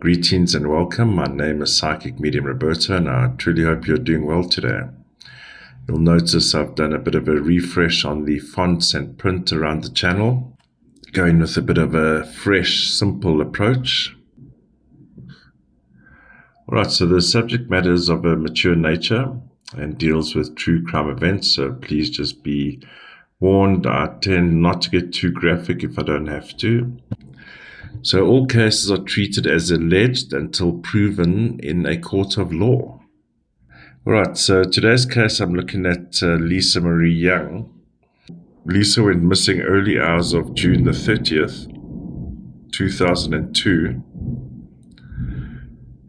Greetings and welcome. My name is Psychic Medium Roberto, and I truly hope you're doing well today. You'll notice I've done a bit of a refresh on the fonts and print around the channel, going with a bit of a fresh, simple approach. Alright, so the subject matter is of a mature nature and deals with true crime events, so please just be warned. I tend not to get too graphic if I don't have to. So all cases are treated as alleged until proven in a court of law. Alright, so today's case I'm looking at Lisa Marie Young. Lisa went missing early hours of June the 30th, 2002.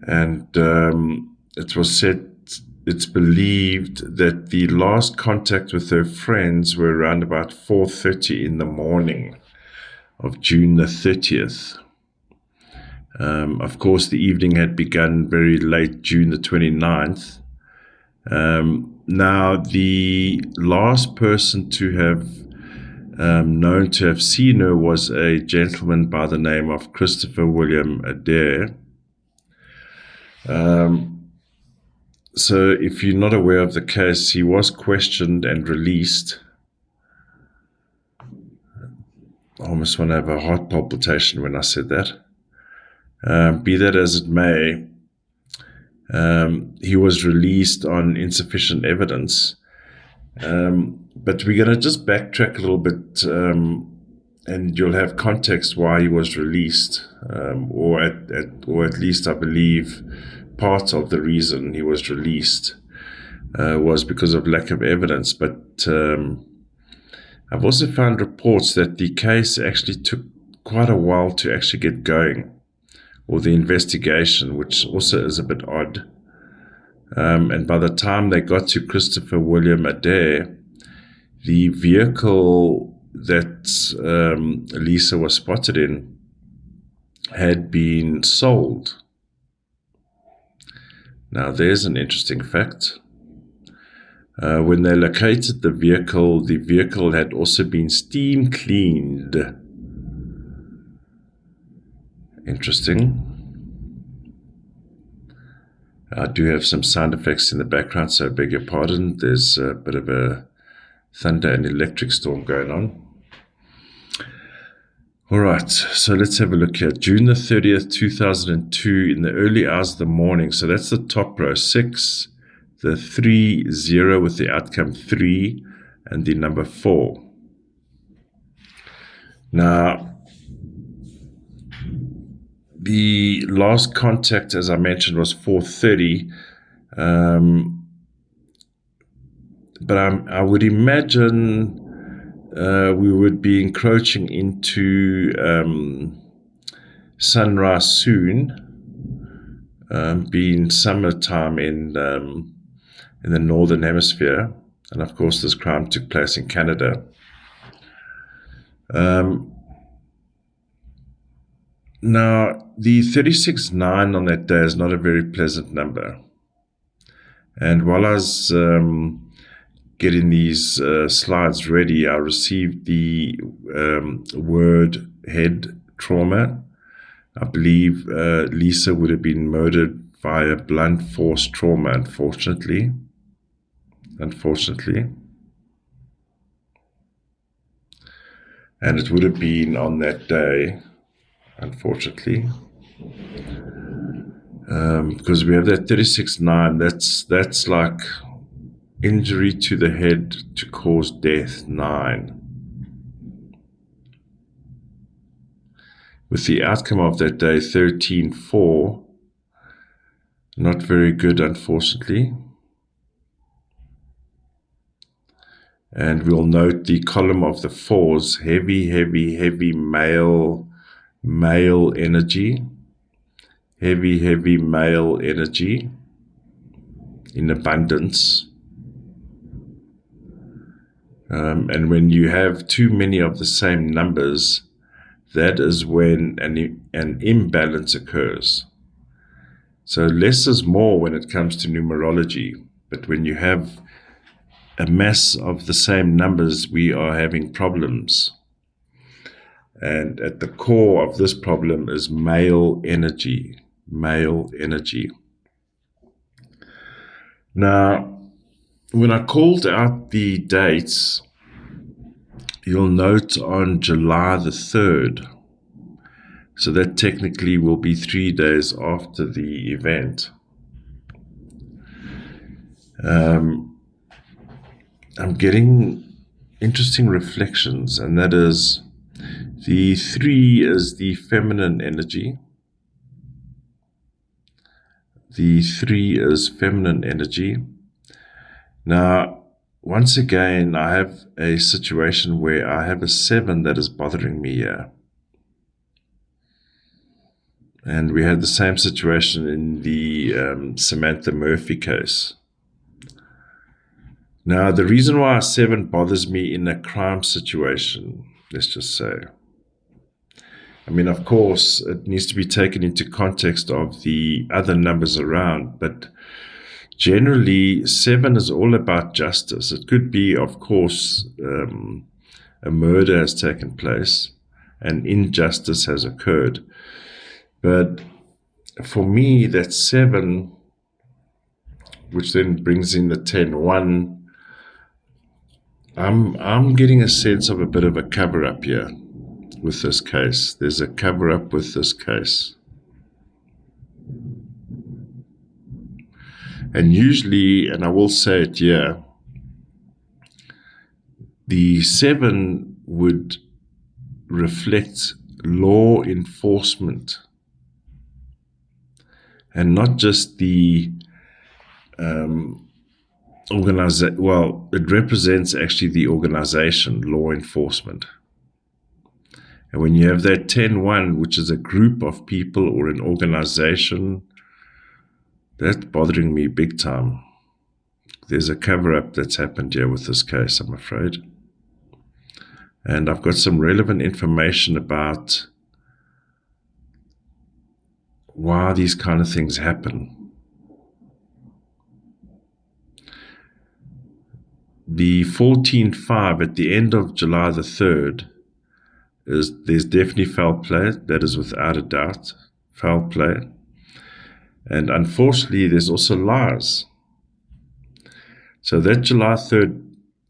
And it was said, it's believed that the last contact with her friends were around about 4:30 in the morning of June the 30th. Of course, the evening had begun very late, June the 29th. Now, the last person to have known to have seen her was a gentleman by the name of Christopher William Adair. So if you're not aware of the case, he was questioned and released. I almost want to have a heart palpitation when I said that. Be that as it may, he was released on insufficient evidence. But we're going to just backtrack a little bit, and you'll have context why he was released, or at least I believe part of the reason he was released was because of lack of evidence. But I've also found reports that the case actually took quite a while to actually get going, or the investigation, which also is a bit odd. And by the time they got to Christopher William Adair, the vehicle that Lisa was spotted in had been sold. Now, there's an interesting fact. When they located the vehicle had also been steam cleaned. Interesting. I do have some sound effects in the background, so I beg your pardon. There's a bit of a thunder and electric storm going on. All right, so let's have a look here. June the 30th, 2002, in the early hours of the morning. So that's the top row, 6, the 3, 0 with the outcome 3, and the number 4. Now, the last contact, as I mentioned, was 4:30. But I would imagine we would be encroaching into sunrise soon, being summertime in the northern hemisphere. And of course, this crime took place in Canada. Now, the 36-9 on that day is not a very pleasant number. And while I was getting these slides ready, I received the word head trauma. I believe Lisa would have been murdered via blunt force trauma, unfortunately. And it would have been on that day, unfortunately, because we have that 36-9. That's like injury to the head to cause death, 9. With the outcome of that day, 13-4, not very good, unfortunately. And we'll note the column of the 4s, heavy male energy, heavy male energy in abundance. And when you have too many of the same numbers, that is when an imbalance occurs. So less is more when it comes to numerology, but when you have a mass of the same numbers, we are having problems. And at the core of this problem is male energy. male energy. Now, when I called out the dates, you'll note on July the 3rd, so that technically will be 3 days after the event. I'm getting interesting reflections, and that is the 3 is the feminine energy. The 3 is feminine energy. Now, once again, I have a situation where I have a 7 that is bothering me here. And we had the same situation in the Samantha Murphy case. Now, the reason why a 7 bothers me in a crime situation, let's just say, I mean, of course, it needs to be taken into context of the other numbers around, but generally, 7 is all about justice. It could be, of course, a murder has taken place, and injustice has occurred. But for me, that 7, which then brings in the 10-1, I'm getting a sense of a bit of a cover-up here with this case. There's a cover-up with this case. And usually, and I will say it here, the 7 would reflect law enforcement and not just the well, it represents actually the organization, law enforcement. And when you have that 10-1, which is a group of people or an organization, that's bothering me big time. There's a cover-up that's happened here with this case, I'm afraid. And I've got some relevant information about why these kind of things happen. The 14-5 at the end of July the 3rd, there's definitely foul play. That is without a doubt, foul play. And unfortunately, there's also lies. So that July 3rd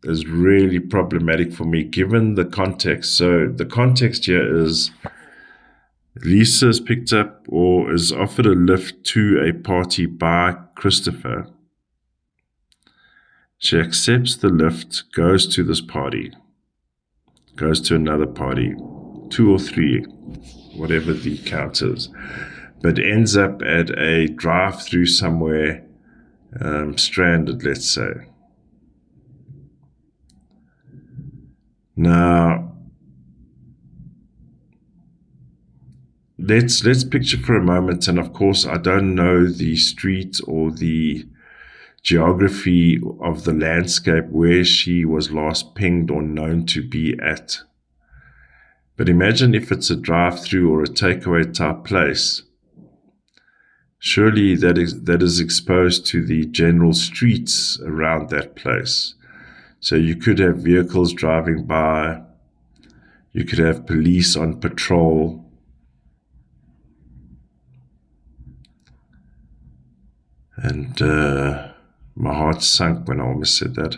is really problematic for me, given the context. So the context here is Lisa is picked up or is offered a lift to a party by Christopher. She accepts the lift, goes to this party, goes to another party, 2 or 3, whatever the count is, but ends up at a drive-through somewhere, stranded, let's say. Now, let's picture for a moment, and of course, I don't know the street or the geography of the landscape where she was last pinged or known to be at. But imagine if it's a drive-through or a takeaway type place. Surely that is exposed to the general streets around that place. So you could have vehicles driving by, you could have police on patrol. And my heart sunk when I almost said that.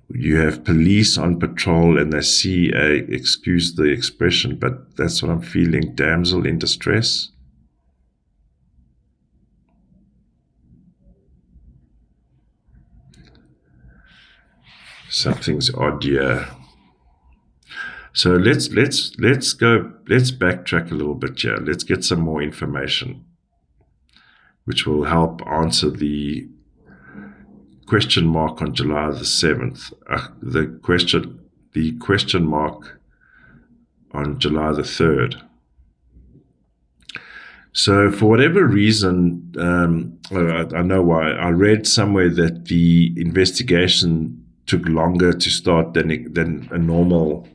You have police on patrol and they see excuse the expression, but that's what I'm feeling, damsel in distress. Something's odd here. So let's backtrack a little bit here. Let's get some more information, which will help answer the question mark on July the 7th. The question mark on July the 3rd. So for whatever reason, I know why. I read somewhere that the investigation took longer to start than a normal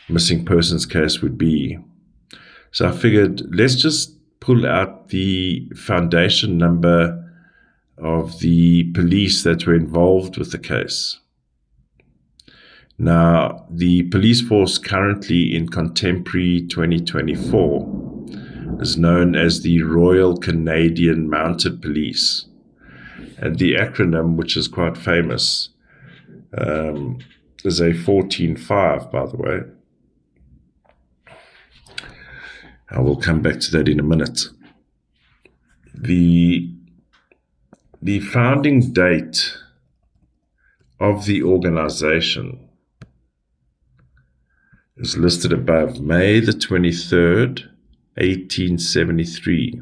missing persons case would be. So I figured, let's just pull out the foundation number of the police that were involved with the case. Now, the police force currently in contemporary 2024 is known as the Royal Canadian Mounted Police. And the acronym, which is quite famous, is a 14-5, by the way. I will come back to that in a minute. The founding date of the organization is listed above, May the 23rd, 1873.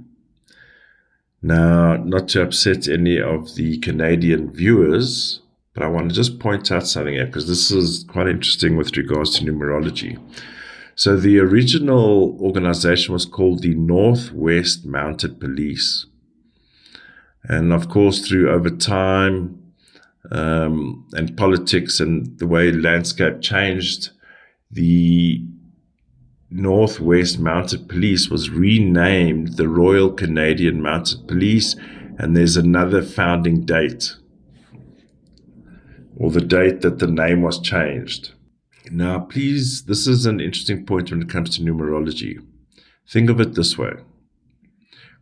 Now, not to upset any of the Canadian viewers, but I want to just point out something here, because this is quite interesting with regards to numerology. So the original organization was called the Northwest Mounted Police. And of course, over time and politics and the way landscape changed, the Northwest Mounted Police was renamed the Royal Canadian Mounted Police, and there's another founding date, or the date that the name was changed. Now, please, this is an interesting point when it comes to numerology. Think of it this way.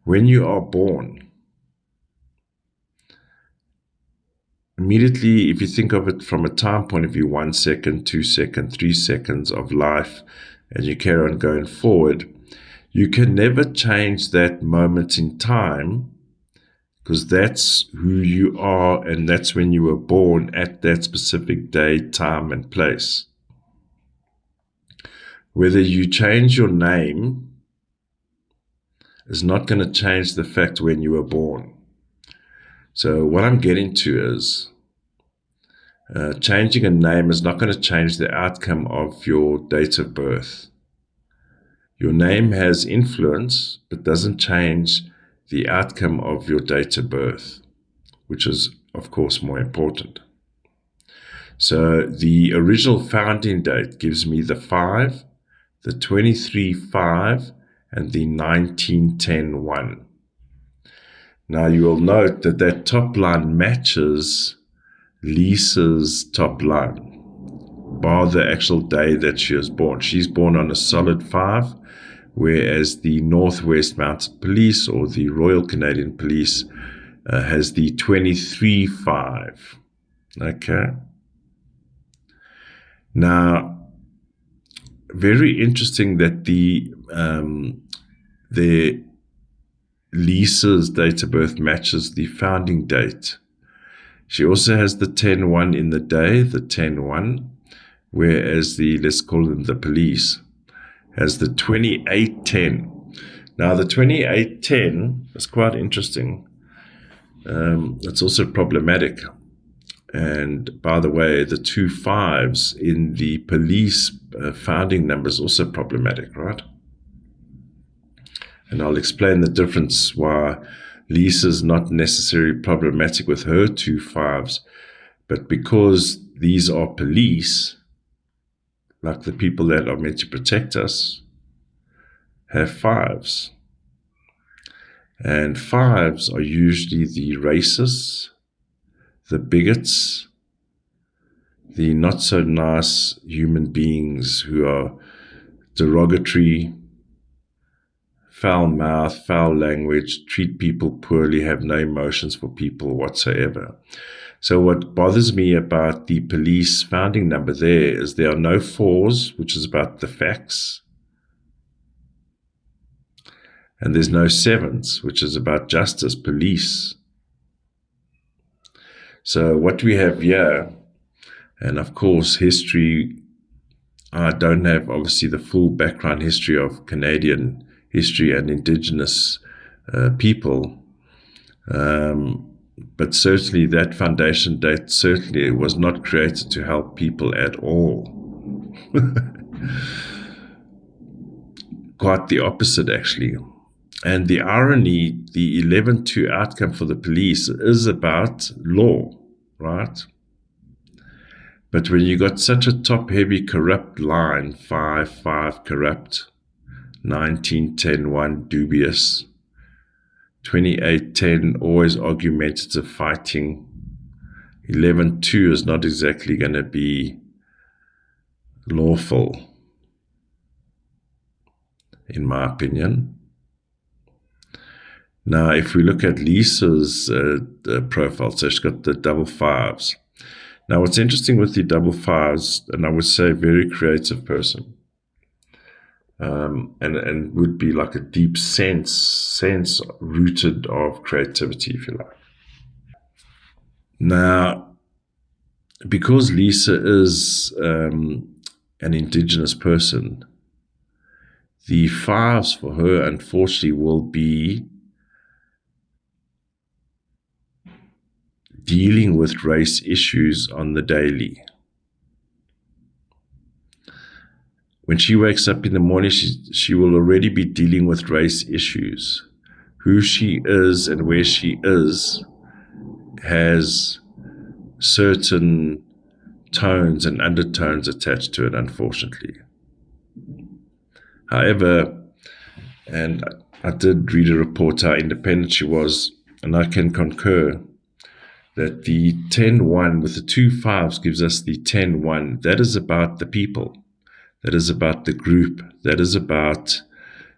When you are born, immediately, if you think of it from a time point of view, 1 second, 2 seconds, 3 seconds of life, and you carry on going forward, you can never change that moment in time, because that's who you are, and that's when you were born at that specific day, time, and place. Whether you change your name is not going to change the fact when you were born. So what I'm getting to is changing a name is not going to change the outcome of your date of birth. Your name has influence, but doesn't change the outcome of your date of birth, which is, of course, more important. So the original founding date gives me the 5, the 23-5, and the 1910-1. Now you will note that that top line matches Lisa's top line, bar the actual day that she was born. She's born on a solid 5, whereas the Northwest Mounted Police, or the Royal Canadian Police, has the 23-5. Okay. Now, very interesting that the Lisa's date of birth matches the founding date. She also has the 10-1 in the day, the 10-1, whereas let's call them the police, has the 28-10. Now, the 28-10 is quite interesting. It's also problematic. And by the way, the 2 5s in the police founding number is also problematic, right? And I'll explain the difference why Lisa's not necessarily problematic with her 2 5s, but because these are police, like the people that are meant to protect us, have 5s. And 5s are usually the racists, the bigots, the not so nice human beings who are derogatory, foul mouth, foul language, treat people poorly, have no emotions for people whatsoever. So what bothers me about the police founding number there is there are no 4s, which is about the facts. And there's no 7s, which is about justice, police. So what we have here, and of course history, I don't have obviously the full background history of Canadian history and Indigenous people, but certainly that foundation date certainly was not created to help people at all. Quite the opposite, actually. And the irony, the 11-2 outcome for the police is about law, right? But when you got such a top-heavy corrupt line, 5-5 corrupt, 19-10-1 dubious, 28-10 always argumentative fighting, 11-2 is not exactly going to be lawful, in my opinion. Now, if we look at Lisa's profile, so she's got the double fives. Now, what's interesting with the double fives, and I would say very creative person, and would be like a deep sense rooted of creativity, if you like. Now, because Lisa is an indigenous person, the fives for her, unfortunately, will be dealing with race issues on the daily. When she wakes up in the morning, she will already be dealing with race issues. Who she is and where she is has certain tones and undertones attached to it, unfortunately. However, and I did read a report how independent she was, and I can concur that the 10-1 with the 2 5s gives us the 10-1. That is about the people. That is about the group. That is about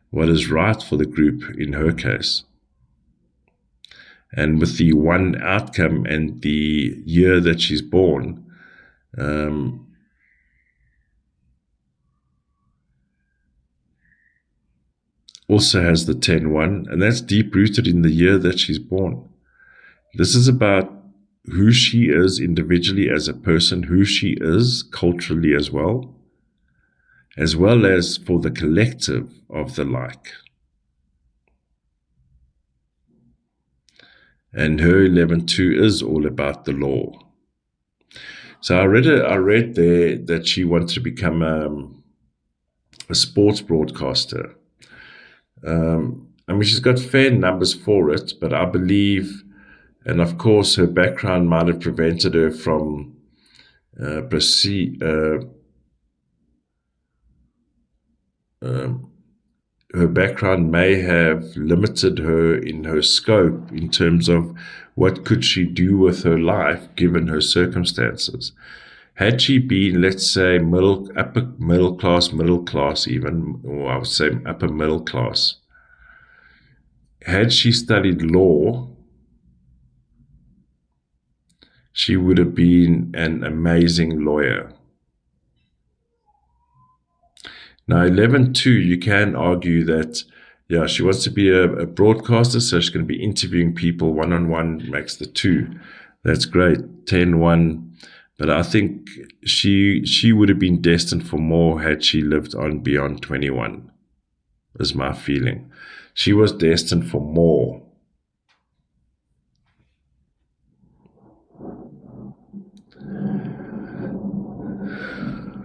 what is right for the group in her case. And with the 1 outcome and the year that she's born, also has the 10-1, and that's deep-rooted in the year that she's born. This is about who she is individually as a person, who she is culturally as well as for the collective of the like. And her 11-2 is all about the law. So I read there that she wants to become a sports broadcaster. I mean, she's got fair numbers for it, but I believe, and of course her background might have prevented her from her background may have limited her in her scope in terms of what could she do with her life given her circumstances. Had she been, let's say, upper middle class even, or I would say upper middle class, had she studied law, she would have been an amazing lawyer. Now, 11-2, you can argue that, yeah, she wants to be a broadcaster, so she's going to be interviewing people one-on-one, makes the 2. That's great, 10-1. But I think she would have been destined for more had she lived on beyond 21, is my feeling. She was destined for more.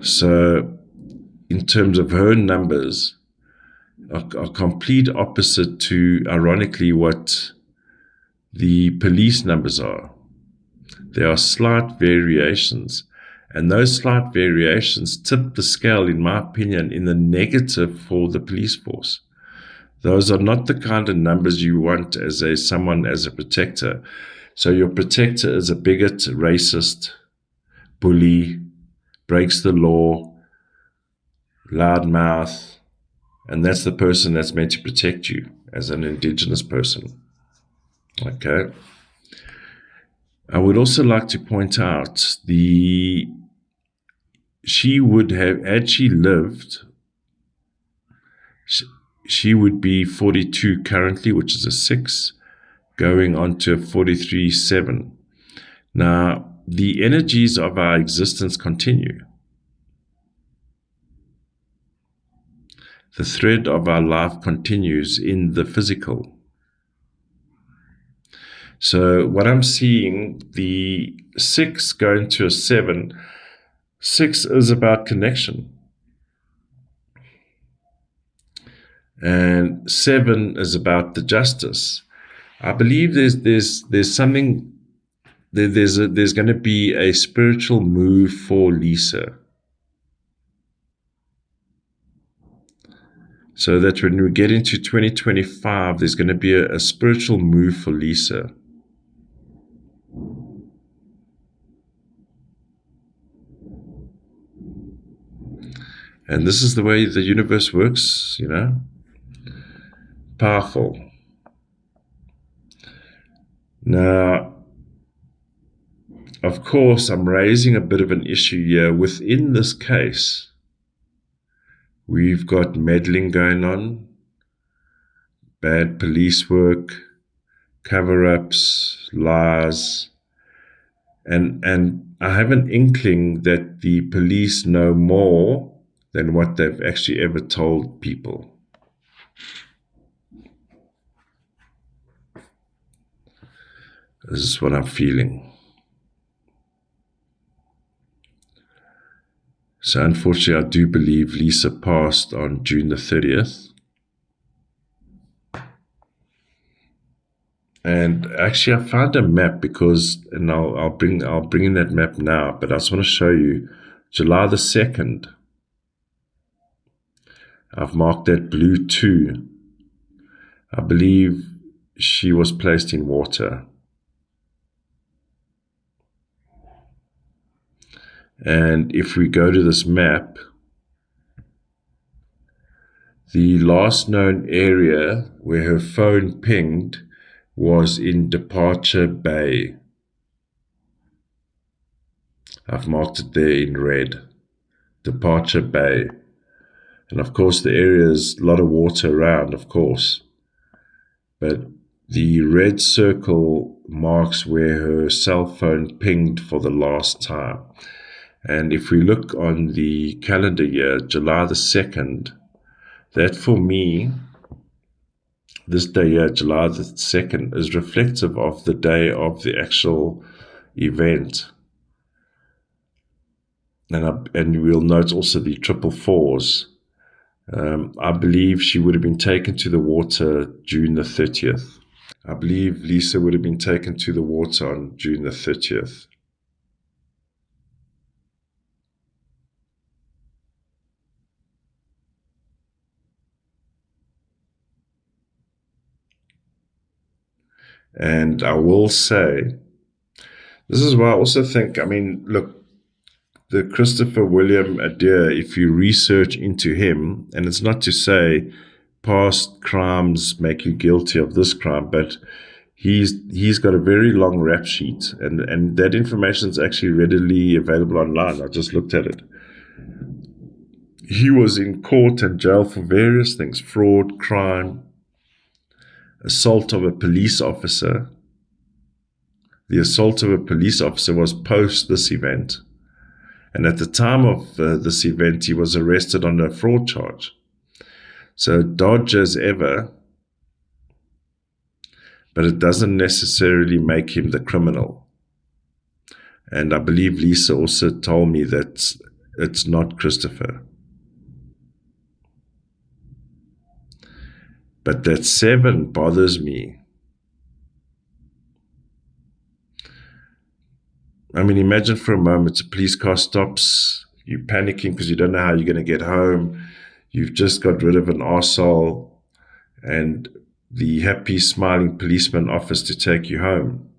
So, in terms of her numbers, are complete opposite to, ironically, what the police numbers are. There are slight variations, and those slight variations tip the scale, in my opinion, in the negative for the police force. Those are not the kind of numbers you want as someone as a protector. So your protector is a bigot, racist, bully, breaks the law, loudmouth, and that's the person that's meant to protect you as an indigenous person. Okay. I would also like to point out she would have, had she lived, she would be 42 currently, which is a 6, going on to a 43-7. Now, the energies of our existence continue. The thread of our life continues in the physical. So what I'm seeing, the 6 going to a 7, 6 is about connection. And 7 is about the justice. I believe there's something, there's going to be a spiritual move for Lisa. So that when we get into 2025, there's going to be a spiritual move for Lisa. And this is the way the universe works, you know. Powerful. Now, of course, I'm raising a bit of an issue here. Within this case, we've got meddling going on, bad police work, cover-ups, lies, and I have an inkling that the police know more than what they've actually ever told people. This is what I'm feeling. So unfortunately, I do believe Lisa passed on June the 30th. And actually, I found a map and I'll bring in that map now, but I just want to show you July the 2nd. I've marked that blue 2. I believe she was placed in water. And if we go to this map, the last known area where her phone pinged was in Departure Bay. I've marked it there in red. Departure Bay. And of course the area is a lot of water around, of course. But the red circle marks where her cell phone pinged for the last time. And if we look on the calendar year, July the 2nd, that for me, this day here, July the 2nd, is reflective of the day of the actual event. And we'll note also the 444s. I believe she would have been taken to the water June the 30th. I believe Lisa would have been taken to the water on June the 30th. And I will say, this is why I also think, look, the Christopher William Adair, if you research into him, and it's not to say past crimes make you guilty of this crime, but he's got a very long rap sheet, and that information is actually readily available online. I just looked at it. He was in court and jail for various things: fraud, crime, assault of a police officer. The assault of a police officer was post this event. And at the time of this event, he was arrested on a fraud charge. So dodge as ever, but it doesn't necessarily make him the criminal. And I believe Lisa also told me that it's not Christopher. But that 7 bothers me. Imagine for a moment, a police car stops, you're panicking because you don't know how you're going to get home, you've just got rid of an arsehole, and the happy, smiling policeman offers to take you home.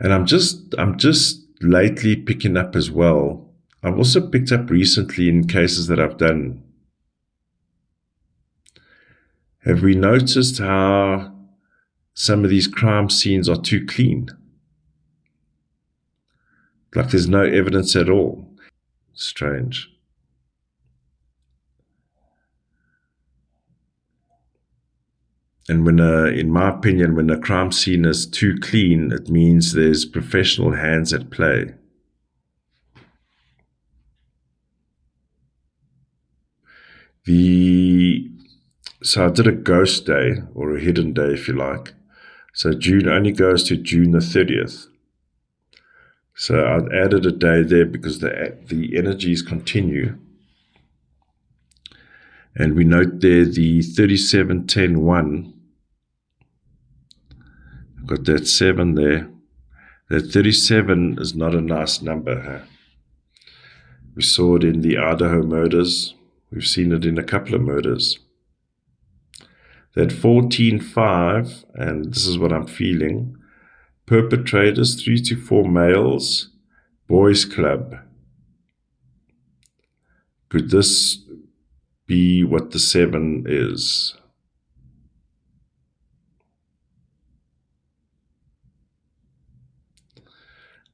And I'm just lately picking up as well. I've also picked up recently in cases that I've done. Have we noticed how some of these crime scenes are too clean? Like there's no evidence at all. Strange. And in my opinion, when a crime scene is too clean, it means there's professional hands at play. So I did a ghost day, or a hidden day if you like. So June only goes to June the 30th. So I added a day there because the energies continue. And we note there the 37-10-1. I've got that 7 there. That 37 is not a nice number. Huh? We saw it in the Idaho murders. We've seen it in a couple of murders. That 14-5, and this is what I'm feeling, perpetrators, 3 to 4 males, boys club. Could this be what the 7 is?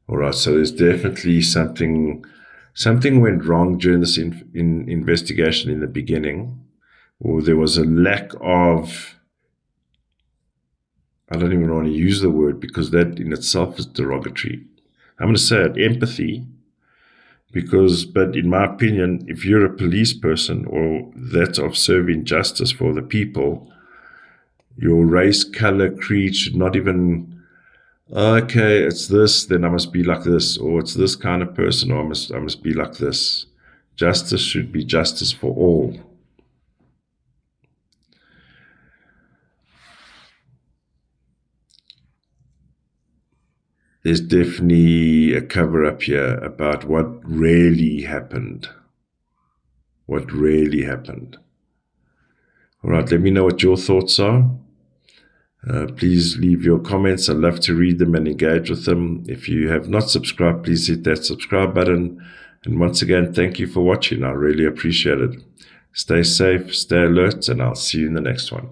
All right, so there's definitely something went wrong during this investigation in the beginning, or there was a lack of, I don't even want to use the word because that in itself is derogatory. I'm going to say it, empathy, but in my opinion, if you're a police person or that's of serving justice for the people, your race, color, creed should not even, okay, it's this, then I must be like this, or it's this kind of person, or I must be like this. Justice should be justice for all. There's definitely a cover-up here about what really happened. What really happened. All right, let me know what your thoughts are. Please leave your comments. I'd love to read them and engage with them. If you have not subscribed, please hit that subscribe button. And once again, thank you for watching. I really appreciate it. Stay safe, stay alert, and I'll see you in the next one.